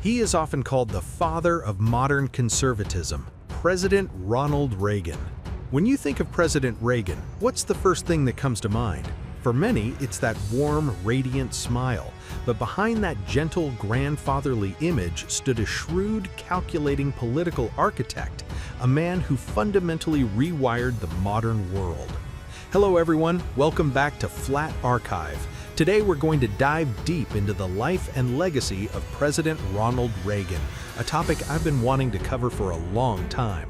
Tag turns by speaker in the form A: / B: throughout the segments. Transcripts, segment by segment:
A: He is often called the father of modern conservatism, President Ronald Reagan. When you think of President Reagan, what's the first thing that comes to mind? For many, it's that warm, radiant smile, but behind that gentle, grandfatherly image stood a shrewd, calculating political architect, a man who fundamentally rewired the modern world. Hello everyone, welcome back to Flat Archive. Today we're going to dive deep into the life and legacy of President Ronald Reagan, a topic I've been wanting to cover for a long time.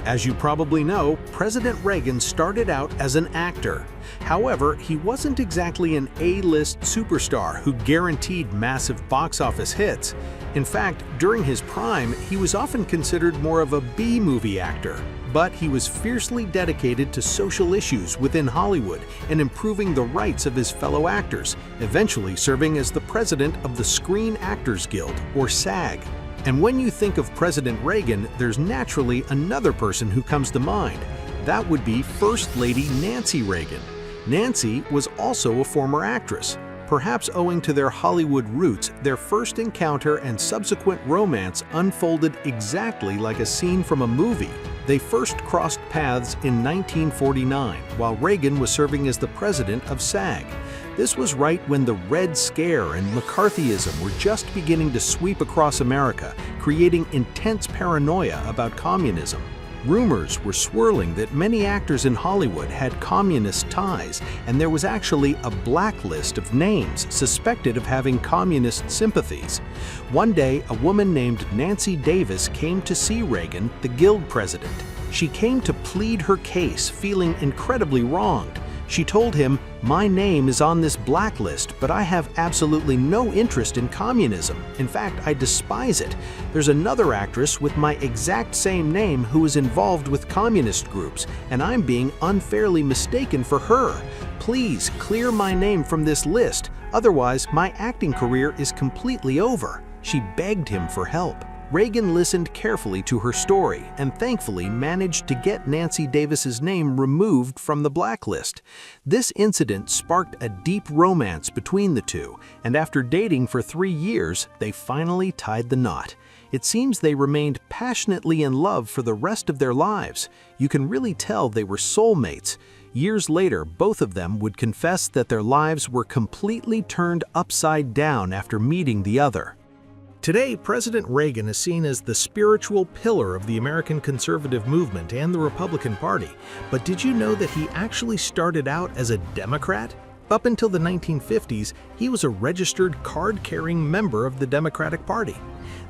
A: As you probably know, President Reagan started out as an actor. However, he wasn't exactly an A-list superstar who guaranteed massive box office hits. In fact, during his prime, he was often considered more of a B-movie actor. But he was fiercely dedicated to social issues within Hollywood and improving the rights of his fellow actors, eventually serving as the president of the Screen Actors Guild, or SAG. And when you think of President Reagan, there's naturally another person who comes to mind. That would be First Lady Nancy Reagan. Nancy was also a former actress. Perhaps owing to their Hollywood roots, their first encounter and subsequent romance unfolded exactly like a scene from a movie. They first crossed paths in 1949, while Reagan was serving as the president of SAG. This was right when the Red Scare and McCarthyism were just beginning to sweep across America, creating intense paranoia about communism. Rumors were swirling that many actors in Hollywood had communist ties, and there was actually a blacklist of names suspected of having communist sympathies. One day, a woman named Nancy Davis came to see Reagan, the Guild president. She came to plead her case, feeling incredibly wronged. She told him, "My name is on this blacklist, but I have absolutely no interest in communism. In fact, I despise it. There's another actress with my exact same name who is involved with communist groups, and I'm being unfairly mistaken for her. Please clear my name from this list, otherwise my acting career is completely over." She begged him for help. Reagan listened carefully to her story and thankfully managed to get Nancy Davis's name removed from the blacklist. This incident sparked a deep romance between the two, and after dating for 3 years, they finally tied the knot. It seems they remained passionately in love for the rest of their lives. You can really tell they were soulmates. Years later, both of them would confess that their lives were completely turned upside down after meeting the other. Today, President Reagan is seen as the spiritual pillar of the American conservative movement and the Republican Party. But did you know that he actually started out as a Democrat? Up until the 1950s, he was a registered card-carrying member of the Democratic Party.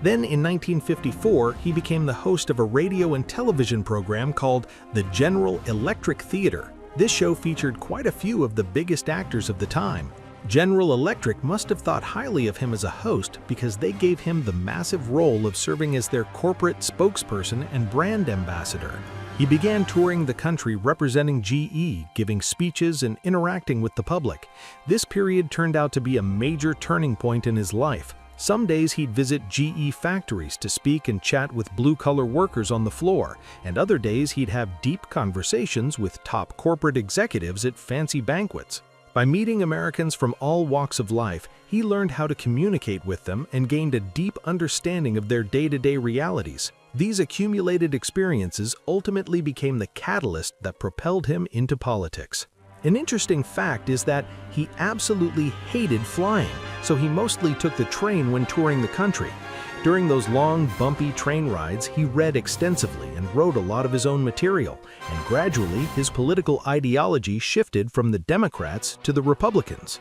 A: Then in 1954, he became the host of a radio and television program called the General Electric Theater. This show featured quite a few of the biggest actors of the time. General Electric must have thought highly of him as a host because they gave him the massive role of serving as their corporate spokesperson and brand ambassador. He began touring the country representing GE, giving speeches and interacting with the public. This period turned out to be a major turning point in his life. Some days he'd visit GE factories to speak and chat with blue-collar workers on the floor, and other days he'd have deep conversations with top corporate executives at fancy banquets. By meeting Americans from all walks of life, he learned how to communicate with them and gained a deep understanding of their day-to-day realities. These accumulated experiences ultimately became the catalyst that propelled him into politics. An interesting fact is that he absolutely hated flying, so he mostly took the train when touring the country. During those long, bumpy train rides, he read extensively and wrote a lot of his own material, and gradually his political ideology shifted from the Democrats to the Republicans.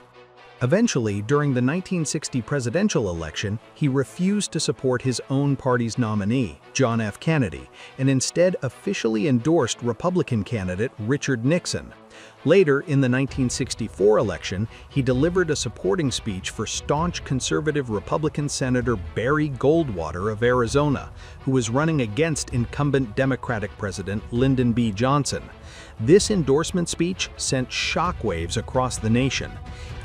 A: Eventually, during the 1960 presidential election, he refused to support his own party's nominee, John F. Kennedy, and instead officially endorsed Republican candidate Richard Nixon. Later, in the 1964 election, he delivered a supporting speech for staunch conservative Republican Senator Barry Goldwater of Arizona, who was running against incumbent Democratic President Lyndon B. Johnson. This endorsement speech sent shockwaves across the nation.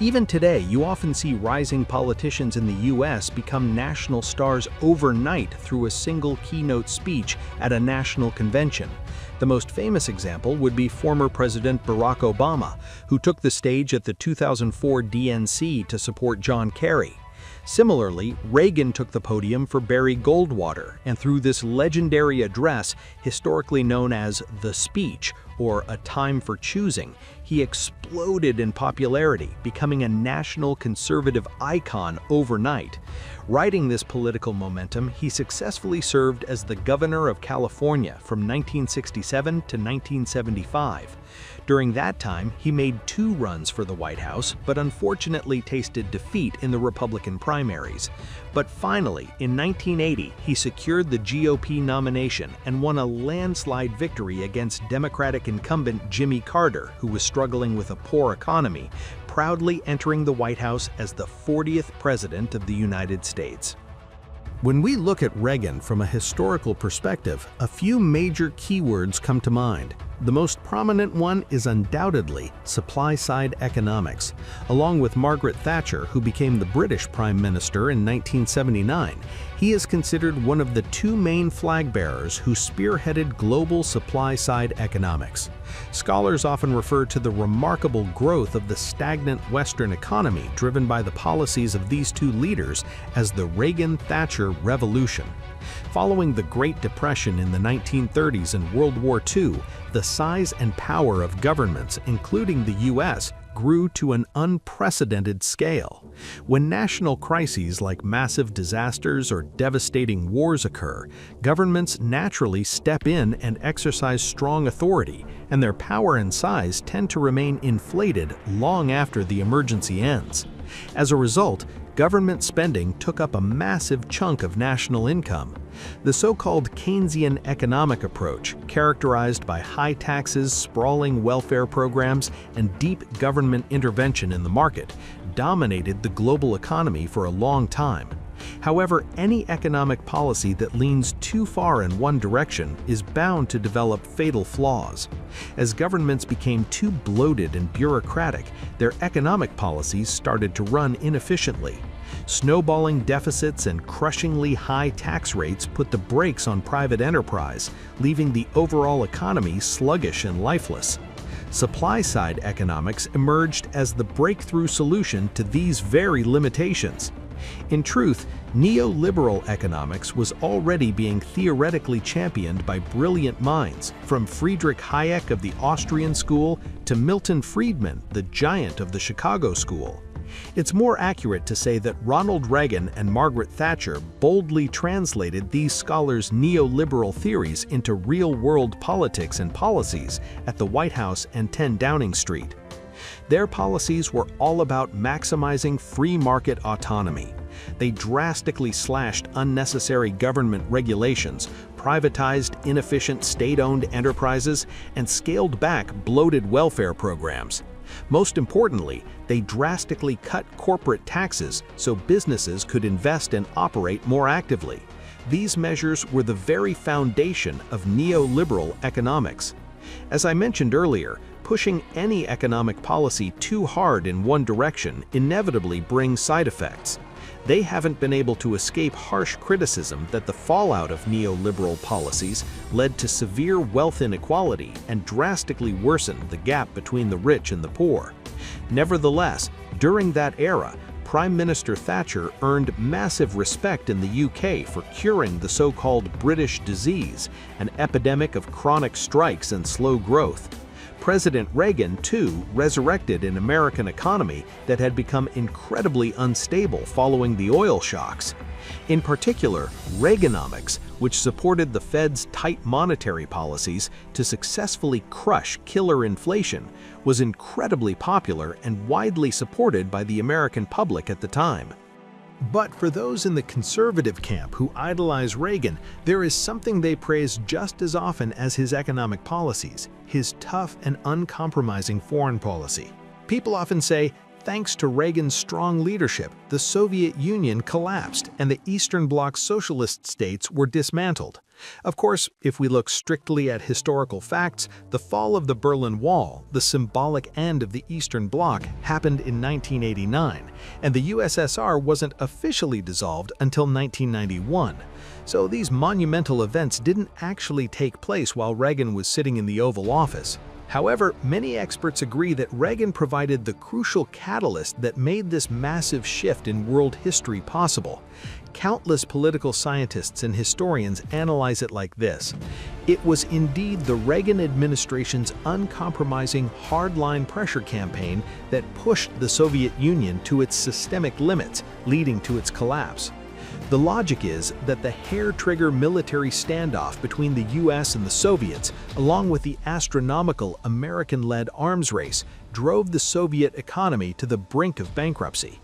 A: Even today, you often see rising politicians in the U.S. become national stars overnight through a single keynote speech at a national convention. The most famous example would be former President Barack Obama, who took the stage at the 2004 DNC to support John Kerry. Similarly, Reagan took the podium for Barry Goldwater, and through this legendary address, historically known as the speech, or a time for choosing, he exploded in popularity, becoming a national conservative icon overnight. Riding this political momentum, he successfully served as the governor of California from 1967 to 1975. During that time, he made 2 runs for the White House, but unfortunately tasted defeat in the Republican primaries. But finally, in 1980, he secured the GOP nomination and won a landslide victory against Democratic incumbent Jimmy Carter, who was struggling with a poor economy, proudly entering the White House as the 40th President of the United States. When we look at Reagan from a historical perspective, a few major keywords come to mind. The most prominent one is undoubtedly supply-side economics. Along with Margaret Thatcher, who became the British Prime Minister in 1979, he is considered one of the 2 main flag-bearers who spearheaded global supply-side economics. Scholars often refer to the remarkable growth of the stagnant Western economy driven by the policies of these 2 leaders as the Reagan-Thatcher Revolution. Following the Great Depression in the 1930s and World War II, the size and power of governments, including the U.S., grew to an unprecedented scale. When national crises like massive disasters or devastating wars occur, governments naturally step in and exercise strong authority, and their power and size tend to remain inflated long after the emergency ends. As a result, government spending took up a massive chunk of national income. The so-called Keynesian economic approach, characterized by high taxes, sprawling welfare programs, and deep government intervention in the market, dominated the global economy for a long time. However, any economic policy that leans too far in one direction is bound to develop fatal flaws. As governments became too bloated and bureaucratic, their economic policies started to run inefficiently. Snowballing deficits and crushingly high tax rates put the brakes on private enterprise, leaving the overall economy sluggish and lifeless. Supply-side economics emerged as the breakthrough solution to these very limitations. In truth, neoliberal economics was already being theoretically championed by brilliant minds, from Friedrich Hayek of the Austrian school to Milton Friedman, the giant of the Chicago school. It's more accurate to say that Ronald Reagan and Margaret Thatcher boldly translated these scholars' neoliberal theories into real-world politics and policies at the White House and 10 Downing Street. Their policies were all about maximizing free market autonomy. They drastically slashed unnecessary government regulations, privatized inefficient state-owned enterprises, and scaled back bloated welfare programs. Most importantly, they drastically cut corporate taxes so businesses could invest and operate more actively. These measures were the very foundation of neoliberal economics. As I mentioned earlier, pushing any economic policy too hard in one direction inevitably brings side effects. They haven't been able to escape harsh criticism that the fallout of neoliberal policies led to severe wealth inequality and drastically worsened the gap between the rich and the poor. Nevertheless, during that era, Prime Minister Thatcher earned massive respect in the UK for curing the so-called British disease, an epidemic of chronic strikes and slow growth. President Reagan, too, resurrected an American economy that had become incredibly unstable following the oil shocks. In particular, Reaganomics, which supported the Fed's tight monetary policies to successfully crush killer inflation, was incredibly popular and widely supported by the American public at the time. But for those in the conservative camp who idolize Reagan, there is something they praise just as often as his economic policies: his tough and uncompromising foreign policy. People often say, thanks to Reagan's strong leadership, the Soviet Union collapsed and the Eastern Bloc socialist states were dismantled. Of course, if we look strictly at historical facts, the fall of the Berlin Wall, the symbolic end of the Eastern Bloc, happened in 1989, and the USSR wasn't officially dissolved until 1991. So these monumental events didn't actually take place while Reagan was sitting in the Oval Office. However, many experts agree that Reagan provided the crucial catalyst that made this massive shift in world history possible. Countless political scientists and historians analyze it like this: it was indeed the Reagan administration's uncompromising hardline pressure campaign that pushed the Soviet Union to its systemic limits, leading to its collapse. The logic is that the hair-trigger military standoff between the US and the Soviets, along with the astronomical American-led arms race, drove the Soviet economy to the brink of bankruptcy.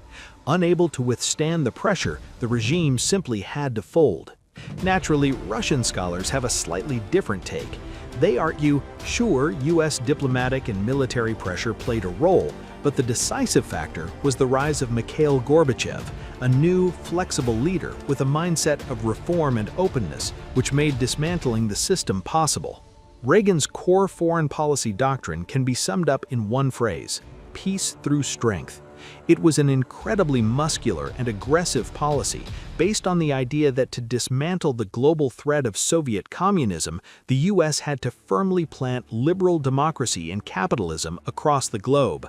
A: Unable to withstand the pressure, the regime simply had to fold. Naturally, Russian scholars have a slightly different take. They argue, sure, US diplomatic and military pressure played a role, but the decisive factor was the rise of Mikhail Gorbachev, a new, flexible leader with a mindset of reform and openness, which made dismantling the system possible. Reagan's core foreign policy doctrine can be summed up in one phrase: peace through strength. It was an incredibly muscular and aggressive policy based on the idea that to dismantle the global threat of Soviet communism, the US had to firmly plant liberal democracy and capitalism across the globe.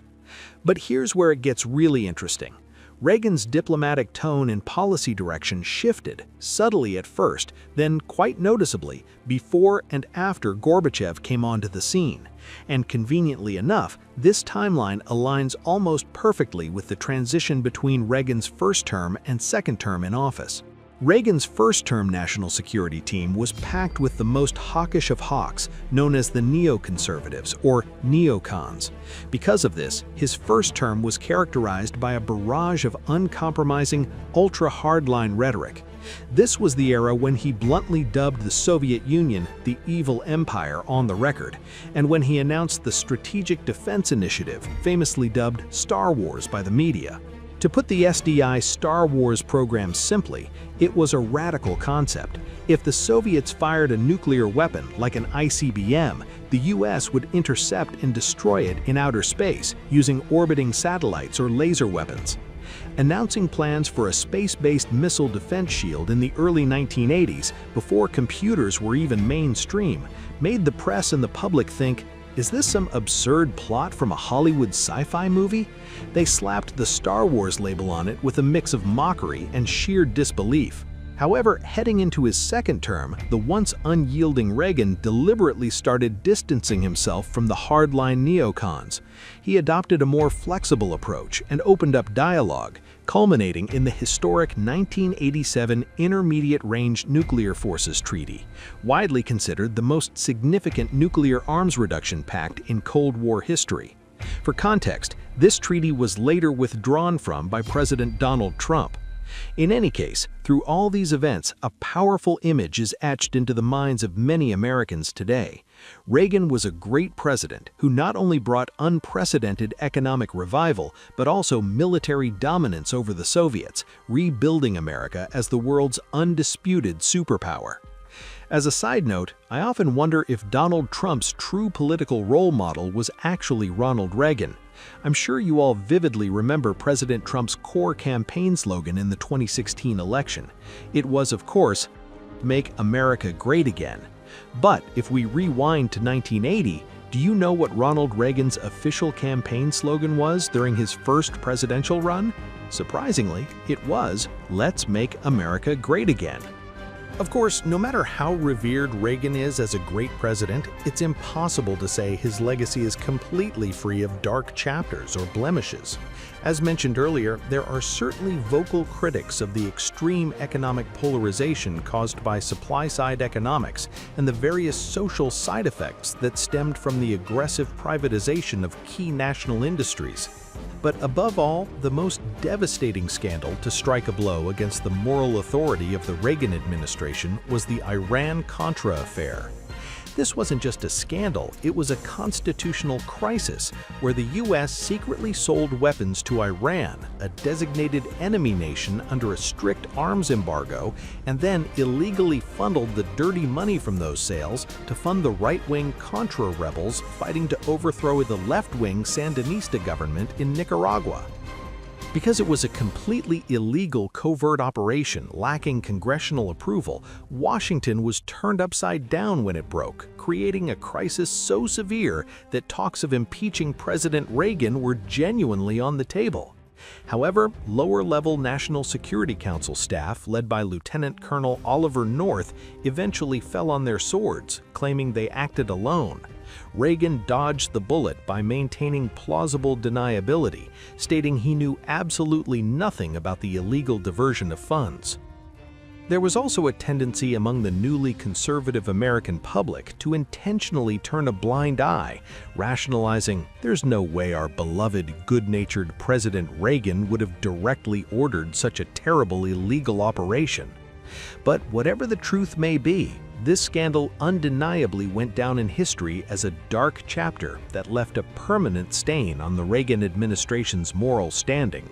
A: But here's where it gets really interesting. Reagan's diplomatic tone and policy direction shifted, subtly at first, then quite noticeably, before and after Gorbachev came onto the scene. And conveniently enough, this timeline aligns almost perfectly with the transition between Reagan's first term and second term in office. Reagan's first-term national security team was packed with the most hawkish of hawks, known as the neoconservatives, or neocons. Because of this, his first term was characterized by a barrage of uncompromising, ultra-hardline rhetoric. This was the era when he bluntly dubbed the Soviet Union the evil empire on the record, and when he announced the Strategic Defense Initiative, famously dubbed Star Wars by the media. To put the SDI Star Wars program simply, it was a radical concept. If the Soviets fired a nuclear weapon like an ICBM, the US would intercept and destroy it in outer space using orbiting satellites or laser weapons. Announcing plans for a space-based missile defense shield in the early 1980s, before computers were even mainstream, made the press and the public think, is this some absurd plot from a Hollywood sci-fi movie? They slapped the Star Wars label on it with a mix of mockery and sheer disbelief. However, heading into his second term, the once unyielding Reagan deliberately started distancing himself from the hardline neocons. He adopted a more flexible approach and opened up dialogue, culminating in the historic 1987 Intermediate Range Nuclear Forces Treaty, widely considered the most significant nuclear arms reduction pact in Cold War history. For context, this treaty was later withdrawn from by President Donald Trump. In any case, through all these events, a powerful image is etched into the minds of many Americans today. Reagan was a great president who not only brought unprecedented economic revival, but also military dominance over the Soviets, rebuilding America as the world's undisputed superpower. As a side note, I often wonder if Donald Trump's true political role model was actually Ronald Reagan. I'm sure you all vividly remember President Trump's core campaign slogan in the 2016 election. It was, of course, "Make America Great Again." But if we rewind to 1980, do you know what Ronald Reagan's official campaign slogan was during his first presidential run? Surprisingly, it was, "Let's make America great again." Of course, no matter how revered Reagan is as a great president, it's impossible to say his legacy is completely free of dark chapters or blemishes. As mentioned earlier, there are certainly vocal critics of the extreme economic polarization caused by supply-side economics and the various social side effects that stemmed from the aggressive privatization of key national industries. But above all, the most devastating scandal to strike a blow against the moral authority of the Reagan administration was the Iran-Contra affair. This wasn't just a scandal, it was a constitutional crisis where the US secretly sold weapons to Iran, a designated enemy nation under a strict arms embargo, and then illegally funneled the dirty money from those sales to fund the right-wing Contra rebels fighting to overthrow the left-wing Sandinista government in Nicaragua. Because it was a completely illegal covert operation lacking congressional approval, Washington was turned upside down when it broke, creating a crisis so severe that talks of impeaching President Reagan were genuinely on the table. However, lower-level National Security Council staff, led by Lieutenant Colonel Oliver North, eventually fell on their swords, claiming they acted alone. Reagan dodged the bullet by maintaining plausible deniability, stating he knew absolutely nothing about the illegal diversion of funds. There was also a tendency among the newly conservative American public to intentionally turn a blind eye, rationalizing, "There's no way our beloved, good-natured President Reagan would have directly ordered such a terrible illegal operation." But whatever the truth may be, this scandal undeniably went down in history as a dark chapter that left a permanent stain on the Reagan administration's moral standing.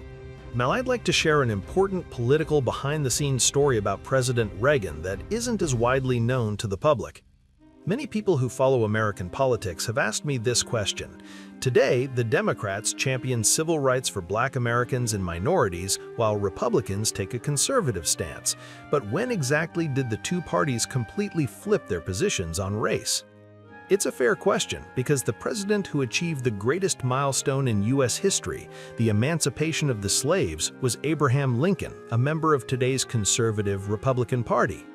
A: Now, I'd like to share an important political behind-the-scenes story about President Reagan that isn't as widely known to the public. Many people who follow American politics have asked me this question. Today, the Democrats champion civil rights for Black Americans and minorities, while Republicans take a conservative stance. But when exactly did the two parties completely flip their positions on race? It's a fair question because the president who achieved the greatest milestone in U.S. history, the emancipation of the slaves, was Abraham Lincoln, a member of today's conservative Republican Party.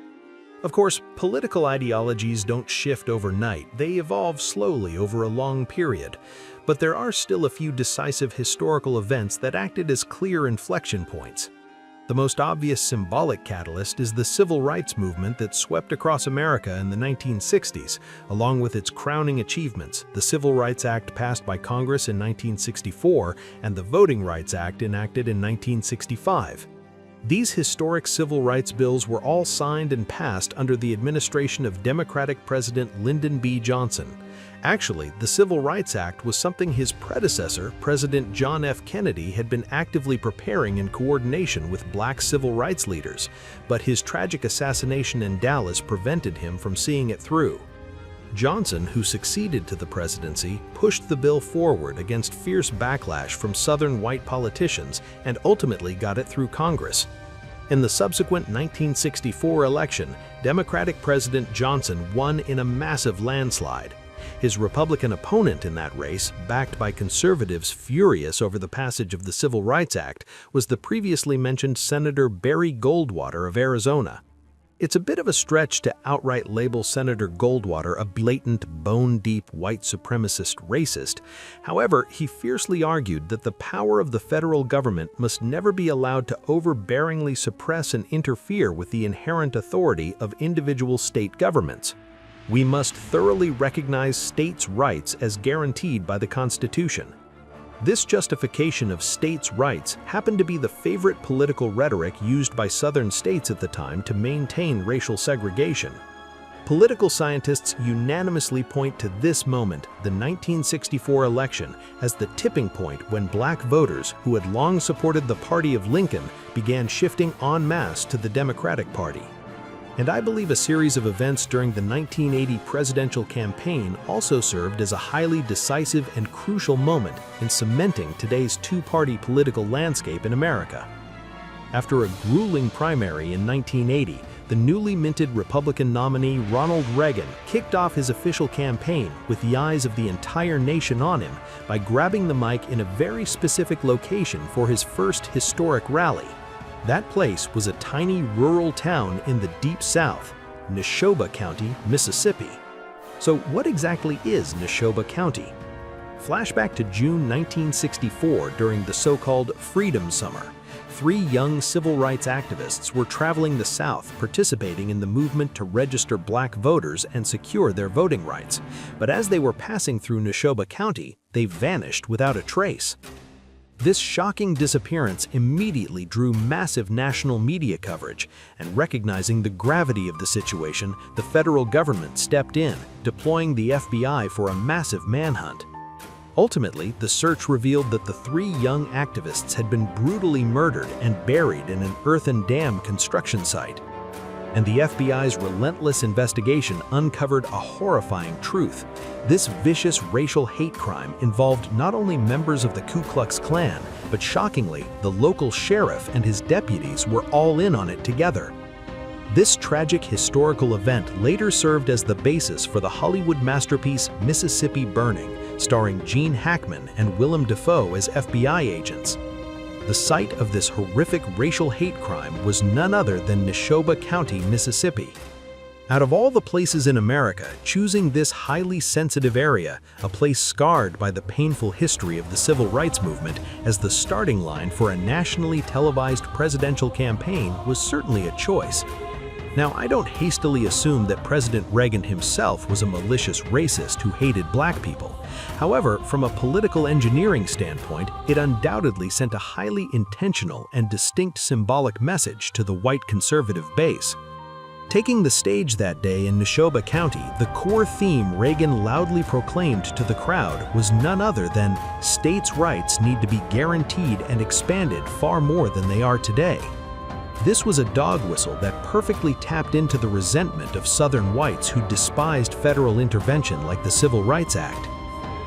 A: Of course, political ideologies don't shift overnight, they evolve slowly over a long period. But there are still a few decisive historical events that acted as clear inflection points. The most obvious symbolic catalyst is the civil rights movement that swept across America in the 1960s, along with its crowning achievements, the Civil Rights Act passed by Congress in 1964 and the Voting Rights Act enacted in 1965. These historic civil rights bills were all signed and passed under the administration of Democratic President Lyndon B. Johnson. Actually, the Civil Rights Act was something his predecessor, President John F. Kennedy, had been actively preparing in coordination with Black civil rights leaders, but his tragic assassination in Dallas prevented him from seeing it through. Johnson, who succeeded to the presidency, pushed the bill forward against fierce backlash from Southern white politicians and ultimately got it through Congress. In the subsequent 1964 election, Democratic President Johnson won in a massive landslide. His Republican opponent in that race, backed by conservatives furious over the passage of the Civil Rights Act, was the previously mentioned Senator Barry Goldwater of Arizona. It's a bit of a stretch to outright label Senator Goldwater a blatant, bone-deep white supremacist racist. However, he fiercely argued that the power of the federal government must never be allowed to overbearingly suppress and interfere with the inherent authority of individual state governments. We must thoroughly recognize states' rights as guaranteed by the Constitution. This justification of states' rights happened to be the favorite political rhetoric used by Southern states at the time to maintain racial segregation. Political scientists unanimously point to this moment, the 1964 election, as the tipping point when Black voters who had long supported the party of Lincoln began shifting en masse to the Democratic Party. And I believe a series of events during the 1980 presidential campaign also served as a highly decisive and crucial moment in cementing today's two-party political landscape in America. After a grueling primary in 1980, the newly minted Republican nominee Ronald Reagan kicked off his official campaign with the eyes of the entire nation on him by grabbing the mic in a very specific location for his first historic rally. That place was a tiny rural town in the Deep South, Neshoba County, Mississippi. So what exactly is Neshoba County? Flashback to June 1964 during the so-called Freedom Summer. 3 young civil rights activists were traveling the South participating in the movement to register Black voters and secure their voting rights. But as they were passing through Neshoba County, they vanished without a trace. This shocking disappearance immediately drew massive national media coverage, and recognizing the gravity of the situation, the federal government stepped in, deploying the FBI for a massive manhunt. Ultimately, the search revealed that the 3 young activists had been brutally murdered and buried in an earthen dam construction site. And the FBI's relentless investigation uncovered a horrifying truth. This vicious racial hate crime involved not only members of the Ku Klux Klan, but shockingly, the local sheriff and his deputies were all in on it together. This tragic historical event later served as the basis for the Hollywood masterpiece Mississippi Burning, starring Gene Hackman and Willem Dafoe as FBI agents. The site of this horrific racial hate crime was none other than Neshoba County, Mississippi. Out of all the places in America, choosing this highly sensitive area, a place scarred by the painful history of the civil rights movement, as the starting line for a nationally televised presidential campaign was certainly a choice. Now, I don't hastily assume that President Reagan himself was a malicious racist who hated black people. However, from a political engineering standpoint, it undoubtedly sent a highly intentional and distinct symbolic message to the white conservative base. Taking the stage that day in Neshoba County, the core theme Reagan loudly proclaimed to the crowd was none other than states' rights need to be guaranteed and expanded far more than they are today. This was a dog whistle that perfectly tapped into the resentment of Southern whites who despised federal intervention like the Civil Rights Act.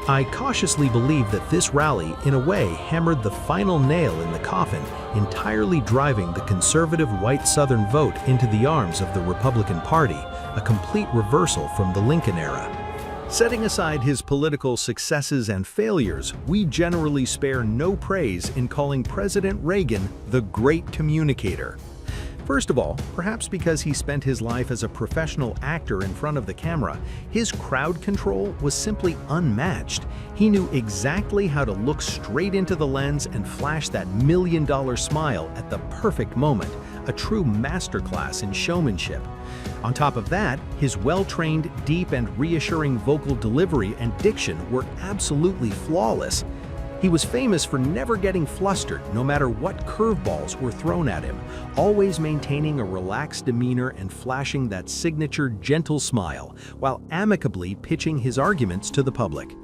A: I cautiously believe that this rally, in a way, hammered the final nail in the coffin, entirely driving the conservative white Southern vote into the arms of the Republican Party, a complete reversal from the Lincoln era. Setting aside his political successes and failures, we generally spare no praise in calling President Reagan the Great Communicator. First of all, perhaps because he spent his life as a professional actor in front of the camera, his crowd control was simply unmatched. He knew exactly how to look straight into the lens and flash that million-dollar smile at the perfect moment, a true masterclass in showmanship. On top of that, his well-trained, deep and reassuring vocal delivery and diction were absolutely flawless. He was famous for never getting flustered, no matter what curveballs were thrown at him, always maintaining a relaxed demeanor and flashing that signature gentle smile, while amicably pitching his arguments to the public.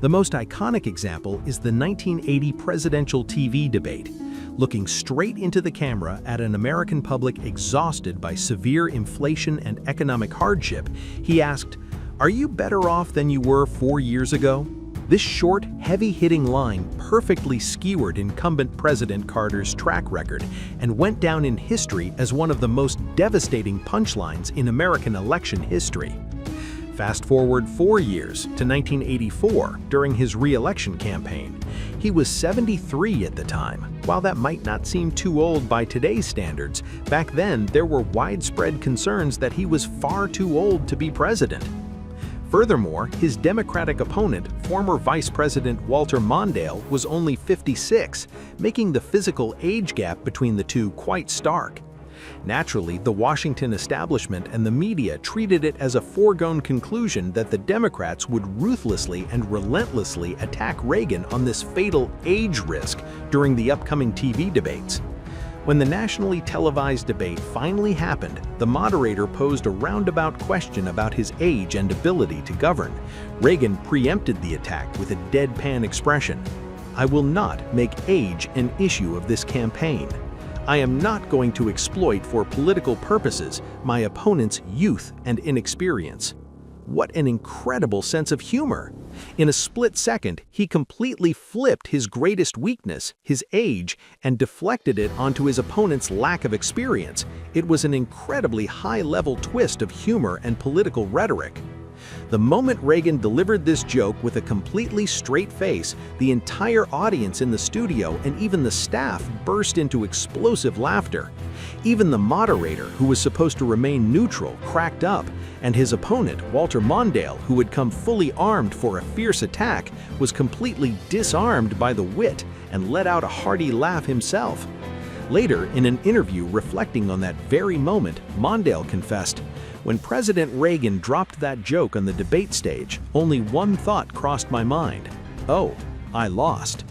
A: The most iconic example is the 1980 presidential TV debate. Looking straight into the camera at an American public exhausted by severe inflation and economic hardship, he asked, "Are you better off than you were 4 years ago?" This short, heavy-hitting line perfectly skewered incumbent President Carter's track record and went down in history as one of the most devastating punchlines in American election history. Fast forward 4 years to 1984 during his re-election campaign. He was 73 at the time. While that might not seem too old by today's standards, back then there were widespread concerns that he was far too old to be president. Furthermore, his Democratic opponent, former Vice President Walter Mondale, was only 56, making the physical age gap between the two quite stark. Naturally, the Washington establishment and the media treated it as a foregone conclusion that the Democrats would ruthlessly and relentlessly attack Reagan on this fatal age risk during the upcoming TV debates. When the nationally televised debate finally happened, the moderator posed a roundabout question about his age and ability to govern. Reagan preempted the attack with a deadpan expression. "I will not make age an issue of this campaign. I am not going to exploit for political purposes my opponent's youth and inexperience." What an incredible sense of humor! In a split second, he completely flipped his greatest weakness, his age, and deflected it onto his opponent's lack of experience. It was an incredibly high-level twist of humor and political rhetoric. The moment Reagan delivered this joke with a completely straight face, the entire audience in the studio and even the staff burst into explosive laughter. Even the moderator, who was supposed to remain neutral, cracked up, and his opponent, Walter Mondale, who had come fully armed for a fierce attack, was completely disarmed by the wit and let out a hearty laugh himself. Later, in an interview reflecting on that very moment, Mondale confessed, "When President Reagan dropped that joke on the debate stage, only one thought crossed my mind. Oh, I lost."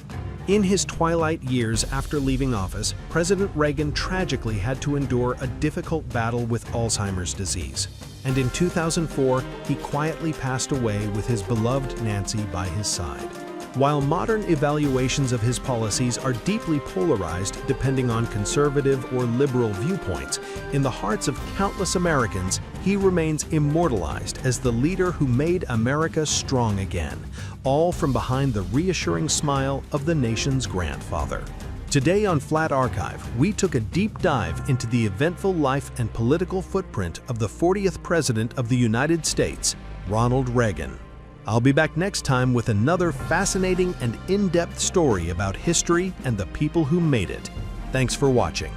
A: In his twilight years after leaving office, President Reagan tragically had to endure a difficult battle with Alzheimer's disease. And in 2004, he quietly passed away with his beloved Nancy by his side. While modern evaluations of his policies are deeply polarized depending on conservative or liberal viewpoints, in the hearts of countless Americans, he remains immortalized as the leader who made America strong again, all from behind the reassuring smile of the nation's grandfather. Today on Flat Archive, we took a deep dive into the eventful life and political footprint of the 40th President of the United States, Ronald Reagan. I'll be back next time with another fascinating and in-depth story about history and the people who made it. Thanks for watching.